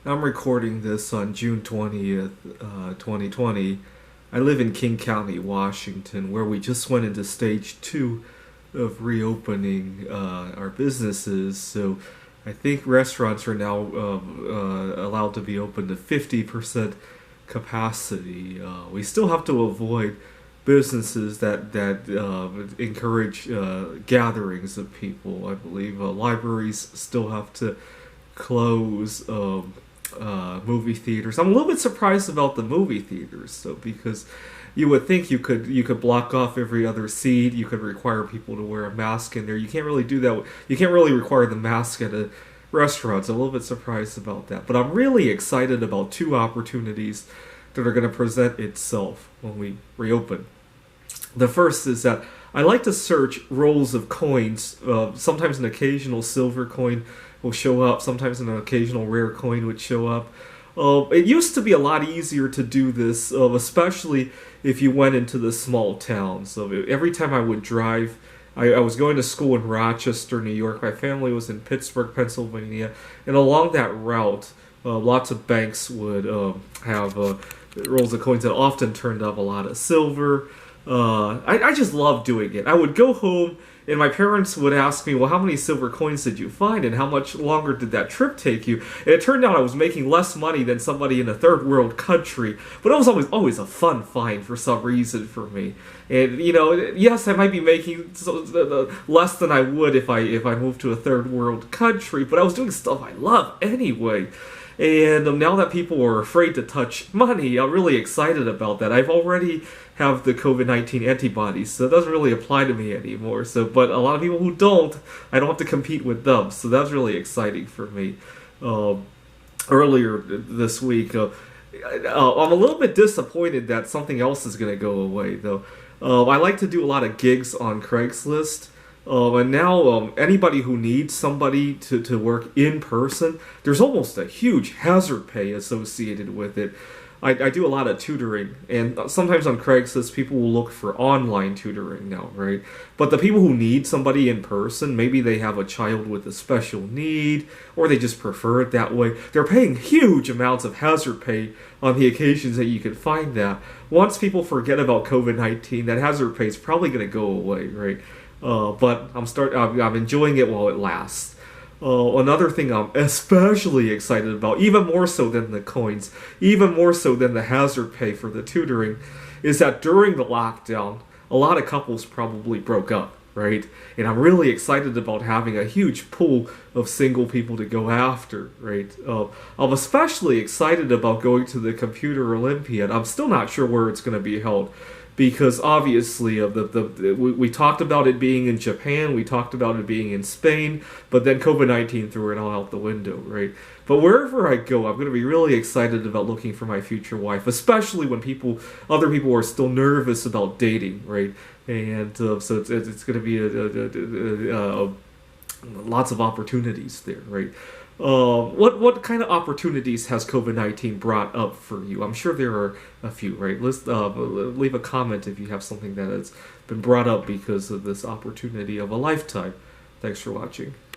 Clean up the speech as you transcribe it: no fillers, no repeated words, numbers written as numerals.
I'm recording this on June 20th, 2020. I live in King County, Washington, where we just went into stage two of reopening our businesses. So I think restaurants are now allowed to be open to 50% capacity. We still have to avoid businesses that encourage gatherings of people. I believe libraries still have to close. Movie theaters. I'm a little bit surprised about the movie theaters, so because you would think you could block off every other seat. You could require people to wear a mask in there. You can't really do that. You can't really require the mask at a restaurant. So I'm a little bit surprised about that. But I'm really excited about two opportunities that are going to present itself when we reopen. The first is that I like to search rolls of coins. Sometimes an occasional silver coin will show up. Sometimes an occasional rare coin would show up. It used to be a lot easier to do this, especially if you went into the small towns. So every time I would drive, I was going to school in Rochester, New York. My family was in Pittsburgh, Pennsylvania, and along that route, lots of banks would have rolls of coins that often turned up a lot of silver. I just loved doing it. I would go home and my parents would ask me, well, how many silver coins did you find and how much longer did that trip take you? And it turned out I was making less money than somebody in a third world country, but it was always a fun find for some reason for me. And yes, I might be making less than I would if I moved to a third world country, but I was doing stuff I love anyway. And now that people are afraid to touch money, I'm really excited about that. I've already have the COVID-19 antibodies, so it doesn't really apply to me anymore. So, but a lot of people who don't, I don't have to compete with them. So that's really exciting for me. Earlier this week, I'm a little bit disappointed that something else is going to go away, though. I like to do a lot of gigs on Craigslist. And now anybody who needs somebody to work in person, there's almost a huge hazard pay associated with it. I do a lot of tutoring, and sometimes on Craigslist, people will look for online tutoring now, right? But the people who need somebody in person, maybe they have a child with a special need, or they just prefer it that way, they're paying huge amounts of hazard pay on the occasions that you can find that. Once people forget about COVID-19, that hazard pay is probably going to go away, right? But I'm enjoying it while it lasts. Another thing I'm especially excited about, even more so than the coins, even more so than the hazard pay for the tutoring, is that during the lockdown, a lot of couples probably broke up, right? And I'm really excited about having a huge pool of single people to go after, right? I'm especially excited about going to the Computer Olympiad. I'm still not sure where it's going to be held, because obviously we talked about it being in Japan, we talked about it being in Spain, but then COVID-19 threw it all out the window, right? But wherever I go, I'm going to be really excited about looking for my future wife, especially when other people are still nervous about dating, right? And so it's going to be lots of opportunities there, right? What kind of opportunities has COVID-19 brought up for you? I'm sure there are a few, right? Leave a comment if you have something that has been brought up because of this opportunity of a lifetime. Thanks for watching.